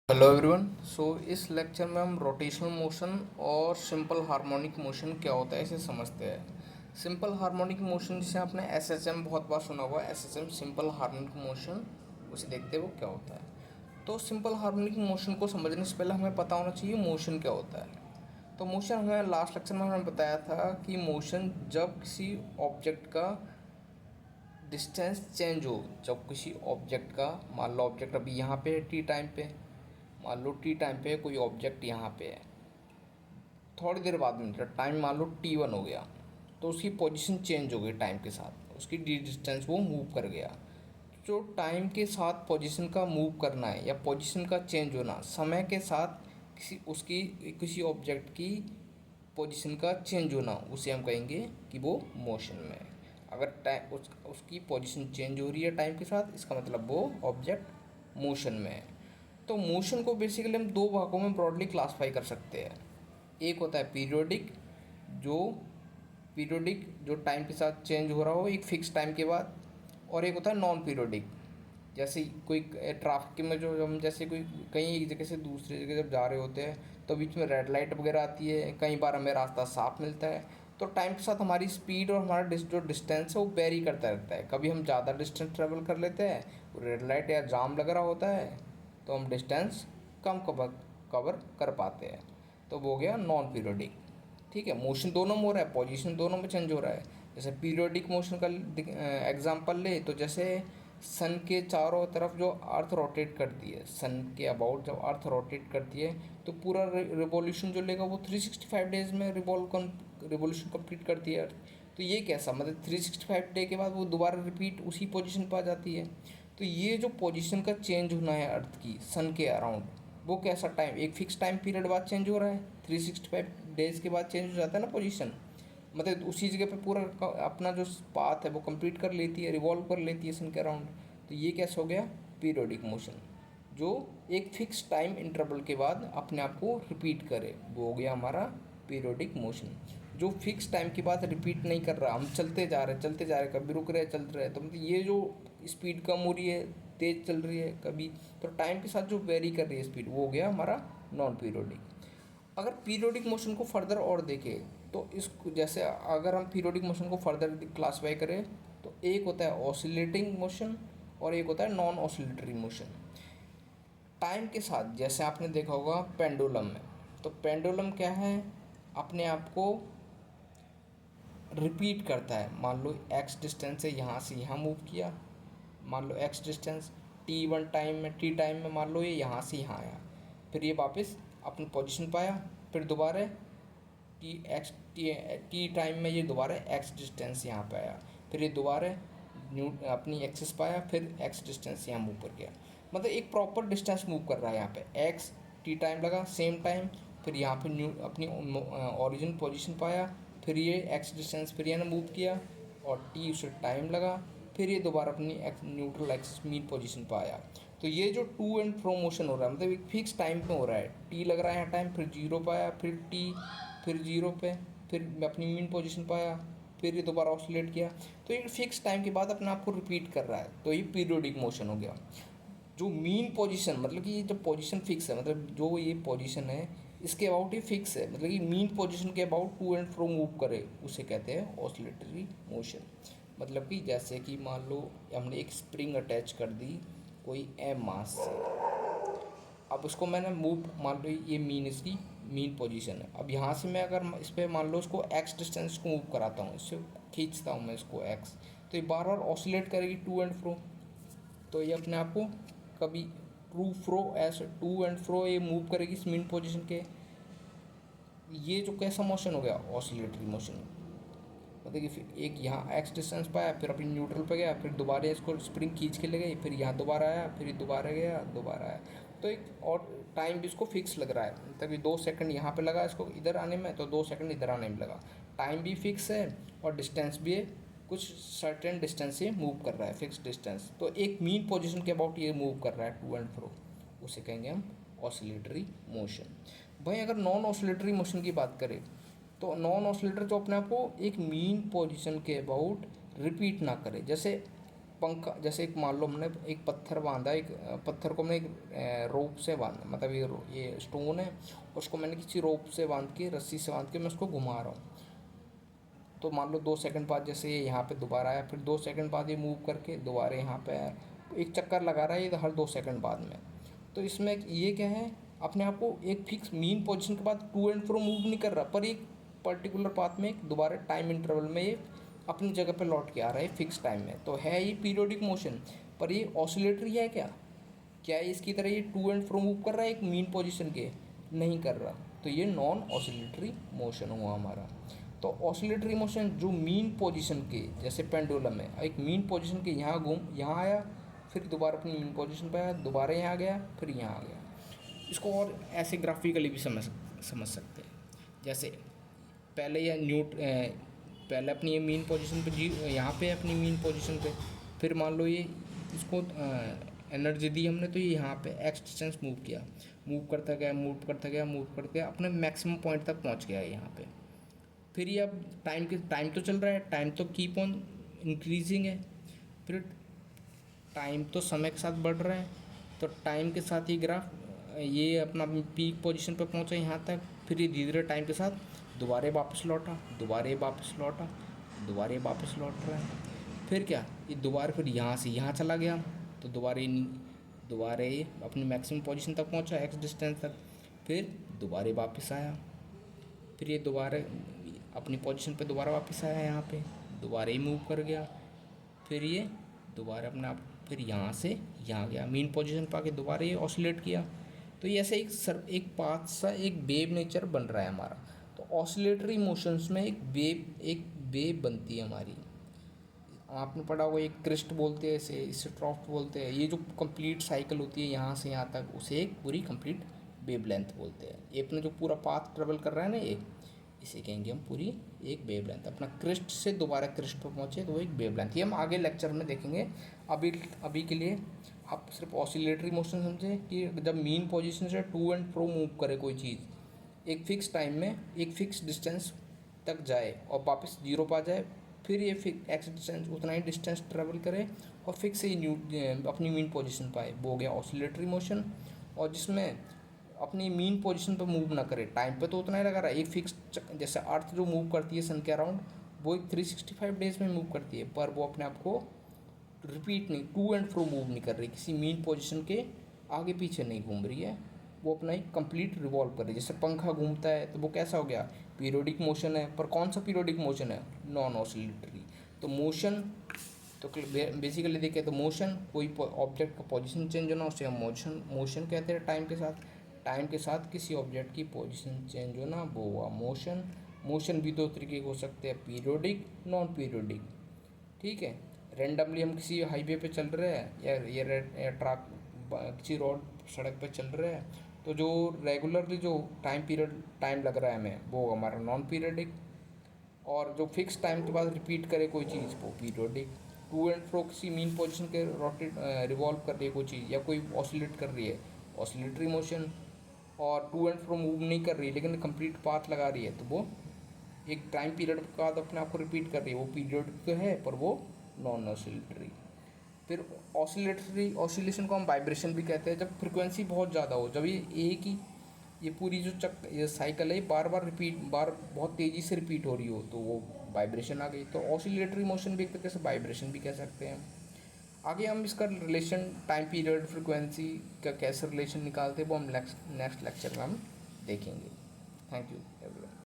Hello everyone. इस lecture में हम रोटेशनल मोशन और सिंपल हार्मोनिक मोशन क्या होता है इसे समझते हैं। सिंपल हार्मोनिक मोशन जिसे आपने एसएचएम बहुत बार सुना होगा, एसएचएम सिंपल हार्मोनिक मोशन, उसे देखते हैं वो क्या होता है। तो सिंपल हार्मोनिक मोशन को समझने से पहले हमें पता होना चाहिए मोशन क्या होता है। तो मोशन हमें लास्ट लेक्चर में हमें बताया था कि मोशन जब किसी ऑब्जेक्ट का डिस्टेंस चेंज हो, जब किसी ऑब्जेक्ट का, मान लो ऑब्जेक्ट अभी यहाँ पे है टी टाइम पे, मान लो टी टाइम पे कोई ऑब्जेक्ट यहाँ पे है, थोड़ी देर बाद में टाइम मान लो T1 हो गया, तो उसकी पोजीशन चेंज हो गई टाइम के साथ, उसकी डी डिस्टेंस वो मूव कर गया। जो टाइम के साथ पोजीशन का मूव करना है या पोजीशन का चेंज होना, समय के साथ किसी ऑब्जेक्ट की पोजीशन का चेंज होना, उसे हम कहेंगे कि वो मोशन में है। अगर टाइम उसकी पोजीशन चेंज हो रही है टाइम के साथ, इसका मतलब वो ऑब्जेक्ट मोशन में है। तो मोशन को बेसिकली हम दो भागों में ब्रॉडली क्लासीफाई कर सकते हैं। एक होता है जो पीरियोडिक टाइम के साथ चेंज हो रहा हो एक फिक्स टाइम के बाद, और एक होता है नॉन पीरियोडिक। जैसे कोई ट्रैफिक में जो हम जैसे कोई कहीं एक जगह से दूसरी जगह जब जा रहे होते हैं, तो बीच में रेड लाइट वगैरह आती है, कई बार हमें रास्ता साफ मिलता है, तो टाइम के साथ हमारी स्पीड और हमारा जो डिस्टेंस है वो वेरी करता रहता है। कभी हम ज़्यादा डिस्टेंस ट्रेवल कर लेते हैं, रेड लाइट या जाम लग रहा होता है, तो हम डिस्टेंस कम कवर कर पाते हैं। तो वो हो गया नॉन पीरियोडिक। ठीक है, मोशन दोनों में हो रहा है, पोजीशन दोनों में चेंज हो रहा है। जैसे पीरियोडिक मोशन का एग्जांपल ले, तो जैसे सन के चारों तरफ जो अर्थ रोटेट करती है, सन के अबाउट जब अर्थ रोटेट करती है, तो पूरा रिवॉल्यूशन जो लेगा वो 365 डेज में रिवॉल्यूशन कंप्लीट करती है अर्थ। तो ये कैसा, मतलब 365 डे के बाद वो दोबारा रिपीट उसी पोजीशन पर आ जाती है। तो ये जो पोजीशन का चेंज होना है अर्थ की सन के अराउंड, वो कैसा टाइम, एक फिक्स टाइम पीरियड बाद चेंज हो रहा है, 365 डेज के बाद चेंज हो जाता है ना पोजीशन। मतलब उसी जगह पे पूरा अपना जो पाथ है वो कंप्लीट कर लेती है, रिवॉल्व कर लेती है सन के अराउंड। तो ये कैसा हो गया, पीरियोडिक मोशन, जो एक फिक्स टाइम इंटरवल के बाद अपने आप को रिपीट करे, वो हो गया हमारा पीरियोडिक मोशन। जो फिक्स टाइम के बाद रिपीट नहीं कर रहा, हम चलते जा रहे, कभी रुक रहे चल रहे, तो मतलब ये जो स्पीड कम हो रही है, तेज़ चल रही है कभी, तो टाइम के साथ जो वेरी कर रही है स्पीड, वो हो गया हमारा नॉन पीरियोडिक। अगर पीरियोडिक मोशन को फर्दर और देखें, तो इस जैसे अगर हम पीरियोडिक मोशन को फर्दर क्लासीफाई करें, तो एक होता है ऑसिलेटिंग मोशन और एक होता है नॉन ऑसिलेटरी मोशन। टाइम के साथ जैसे आपने देखा होगा पेंडुलम में, तो पेंडुलम क्या है, अपने आप को रिपीट करता है। मान लो एक्स डिस्टेंस से यहाँ मूव किया, मान लो एक्स डिस्टेंस, टी टाइम में मान लो ये यहाँ से यहाँ आया, फिर ये वापस अपनी पोजीशन पाया, फिर दोबारा टी टाइम में ये दोबारा एक्स डिस्टेंस यहाँ पे आया, फिर ये दोबारा अपनी एक्सिस पाया, फिर एक्स डिस्टेंस यहाँ मूव कर गया। मतलब एक प्रॉपर डिस्टेंस मूव कर रहा है यहाँ पे, एक्स टी टाइम लगा सेम टाइम, फिर यहाँ पे अपनी ओरिजिन पोजीशन पाया, फिर ये एक्स डिस्टेंस फिर ये मूव किया, और टी उसे टाइम लगा, फिर ये दोबारा अपनी न्यूट्रल एक्सिस मीन पोजीशन पर आया। तो ये जो टू एंड फ्रो मोशन हो रहा है, मतलब एक फिक्स टाइम पे हो रहा है, टी लग रहा है यहाँ टाइम, फिर जीरो पे आया, फिर टी, फिर जीरो पे, फिर अपनी मीन पोजीशन पर आया, फिर ये दोबारा ऑसिलेट किया। तो ये फिक्स टाइम के बाद अपने आप को रिपीट कर रहा है, तो ये पीरियोडिक मोशन हो गया। जो मीन पोजीशन, मतलब कि ये जो पोजीशन फिक्स है, मतलब जो ये पोजीशन है इसके अबाउट ये फिक्स है, मतलब कि मीन पोजीशन के about to and fro move करे, उसे कहते हैं ऑसिलेटरी मोशन। मतलब कि जैसे कि मान लो हमने एक स्प्रिंग अटैच कर दी कोई एम मास से, अब उसको मैंने मूव, मान लो ये मीन इसकी मीन पोजीशन है, अब यहाँ से मैं अगर इस पर मान लो इसको एक्स डिस्टेंस को मूव कराता हूँ, इससे खींचता हूँ मैं इसको एक्स, तो ये बार बार ऑसिलेट करेगी टू एंड फ्रो। तो ये अपने आप को कभी टू एंड फ्रो ये मूव करेगी इस मीन पोजीशन के। ये जो कैसा मोशन हो गया, ऑसिलेटरी मोशन। मतलब कि फिर एक यहाँ एक्स डिस्टेंस पे आया, फिर अपनी न्यूट्रल पे गया, फिर दोबारा इसको स्प्रिंग खींच के ले गई, फिर यहाँ दोबारा आया, फिर दोबारा गया, दोबारा आया। तो एक और टाइम भी इसको फिक्स लग रहा है, मतलब कि 2 सेकंड यहाँ पे लगा इसको इधर आने में, तो 2 सेकंड इधर आने में लगा। टाइम भी फिक्स है और डिस्टेंस भी है, कुछ सर्टेन डिस्टेंस से मूव कर रहा है, फिक्स डिस्टेंस। तो एक मीन पोजिशन के अबाउट ये मूव कर रहा है टू एंड फ्रो, उसे कहेंगे हम ऑसिलेटरी मोशन। भाई अगर नॉन ऑसिलेटरी मोशन की बात करें, तो नॉन ऑसिलेटर जो अपने आप को एक मीन पोजीशन के अबाउट रिपीट ना करे, जैसे पंखा, जैसे एक मान लो हमने एक पत्थर बांधा, एक पत्थर को हमने एक रोप से बांधा, मतलब ये स्टोन है, उसको मैंने किसी रोप से बांध के, रस्सी से बांध के मैं उसको घुमा रहा हूँ। तो मान लो 2 सेकंड बाद जैसे ये यहाँ पे दोबारा आया, फिर 2 सेकंड बाद ये मूव करके दोबारा यहाँ पे आया, एक चक्कर लगा रहा है ये हर 2 सेकंड बाद में। तो इसमें ये क्या है, अपने आप को एक फिक्स मीन पोजीशन के बाद टू एंड फ्रो मूव नहीं कर रहा, पर एक पर्टिकुलर पाथ में एक दोबारा टाइम इंटरवल में ये अपनी जगह पे लौट के आ रहा है फिक्स टाइम में। तो है ये पीरियोडिक मोशन, पर ये ऑसिलेटरी है क्या? क्या है इसकी तरह ये टू एंड फ्रो मूव कर रहा है एक मीन पोजीशन के? नहीं कर रहा। तो ये नॉन ऑसिलेटरी मोशन हुआ हमारा। तो ऑसिलेटरी मोशन जो मीन पोजीशन के, जैसे पेंडुलम है, एक मीन पोजीशन के यहाँ यहाँ आया, फिर दोबारा अपनी मीन पोजीशन पे आया, दोबारा यहाँ गया, फिर यहाँ आ गया। इसको और ऐसे ग्राफिकली भी समझ सकते हैं। जैसे पहले या पहले अपनी ये मीन पोजीशन पे यहाँ पे अपनी मीन पोजीशन पे, फिर मान लो ये इसको एनर्जी दी हमने, तो ये यहाँ पे एक्स डिस्टेंस मूव किया, मूव करता गया, मूव करता गया, मूव करता गया, अपने मैक्सिमम पॉइंट तक पहुँच गया है यहाँ पे। फिर ये अब टाइम तो चल रहा है, टाइम तो कीप ऑन इंक्रीजिंग है, फिर टाइम तो समय के साथ बढ़ रहा है, तो टाइम के साथ ये ग्राफ ये अपना पीक पोजीशन पे पहुंचा यहाँ तक, फिर ये धीरे धीरे टाइम के साथ दोबारा वापस लौटा, दोबारा वापस लौटा, दोबारा वापस लौट रहा है। फिर क्या, ये दोबारा फिर यहाँ से यहाँ चला गया, तो दोबारा ये अपनी मैक्सिमम पोजीशन तक पहुंचा एक्स डिस्टेंस तक, फिर दोबारा वापस आया, फिर ये दोबारा अपनी पोजीशन पे दोबारा वापस आया यहाँ पे, दोबारा ही मूव कर गया, फिर ये दोबारा अपना फिर यहाँ से यहाँ गया, मीन पोजीशन पा के दोबारा ये ऑसिलेट किया। तो ये ऐसे एक पाथ सा एक वेव नेचर बन रहा है हमारा। तो ऑसिलेटरी मोशंस में एक वेव बनती है हमारी। आपने पढ़ा होगा, एक क्रिस्ट बोलते हैं इसे ट्रॉफ्ट बोलते हैं। ये जो कंप्लीट साइकिल होती है यहाँ से यहाँ तक, उसे एक पूरी कंप्लीट वेव लेंथ बोलते हैं। ये अपना जो पूरा पाथ ट्रेवल कर रहा है ना, ये इसे कहेंगे हम पूरी एक वेव लेंथ। अपना क्रिस्ट से दोबारा क्रिस्ट पर पहुँचे तो वो एक वेव लेंथ। ये हम आगे लेक्चर में देखेंगे। अभी के लिए आप सिर्फ ऑसिलेटरी मोशन समझे कि जब मीन पोजीशन से टू एंड फ्रो मूव करे कोई चीज़ एक फ़िक्स टाइम में, एक फ़िक्स डिस्टेंस तक जाए और वापस जीरो पर आ जाए, फिर ये एक्स डिस्टेंस उतना ही डिस्टेंस ट्रेवल करे और फिक्स ही अपनी मीन पोजीशन पाए, वो हो गया ऑसिलेटरी मोशन। और जिसमें अपनी मीन पोजीशन पर मूव ना करे, टाइम पे तो उतना ही लगा रहा है, एक फिक्स जैसे अर्थ जो मूव करती है सन के अराउंड, वो एक 365 डेज में मूव करती है, पर वो अपने आप को रिपीट नहीं, टू एंड फ्रो मूव नहीं कर रही, किसी मीन पोजीशन के आगे पीछे नहीं घूम रही है, वो अपना एक कंप्लीट रिवॉल्व कर रही है। जैसे पंखा घूमता है तो वो कैसा हो गया, पीरियोडिक मोशन है, पर कौन सा पीरियोडिक मोशन है, नॉन ऑसिलेटरी। तो मोशन तो बेसिकली देखें तो मोशन कोई ऑब्जेक्ट का पोजीशन चेंज होना, उसे हम मोशन कहते हैं। टाइम के साथ किसी ऑब्जेक्ट की पोजीशन चेंज होना वो हुआ मोशन। मोशन भी दो तरीके के हो सकते हैं, पीरियोडिक, नॉन पीरियोडिक। ठीक है, रेंडमली हम किसी हाईवे पे चल रहे हैं या ट्रक किसी रोड सड़क पे चल रहे हैं, तो जो रेगुलरली जो टाइम लग रहा है हमें, वो हमारा नॉन पीरियोडिक। और जो फिक्स टाइम के बाद रिपीट करे कोई चीज़, वो पीरियोडिक। टू एंड फ्रो किसी मीन पोजीशन के रोटेट रिवॉल्व कर रही है कोई चीज़, या कोई ऑसिलेट कर रही है, ऑसिलेटरी मोशन। और टू एंड फ्रो मूव नहीं कर रही है लेकिन कंप्लीट पाथ लगा रही है, तो वो एक टाइम पीरियड के बाद अपने आप को रिपीट कर रही है, वो पीरियड तो है पर वो नॉन ऑसिलेटरी। फिर ऑसिलेशन को हम वाइब्रेशन भी कहते हैं, जब फ्रिक्वेंसी बहुत ज़्यादा हो, जब ये एक ही ये पूरी जो ये साइकिल है बार बहुत तेज़ी से रिपीट हो रही हो, तो वो वाइब्रेशन आ गई। तो ऑसिलेटरी मोशन भी एक तरीके से वाइब्रेशन भी कह सकते हैं। आगे हम इसका रिलेशन टाइम पीरियड फ्रिक्वेंसी का कैसे रिलेशन निकालते हैं, वो हम नेक्स्ट लेक्चर में हम देखेंगे। Thank you everyone.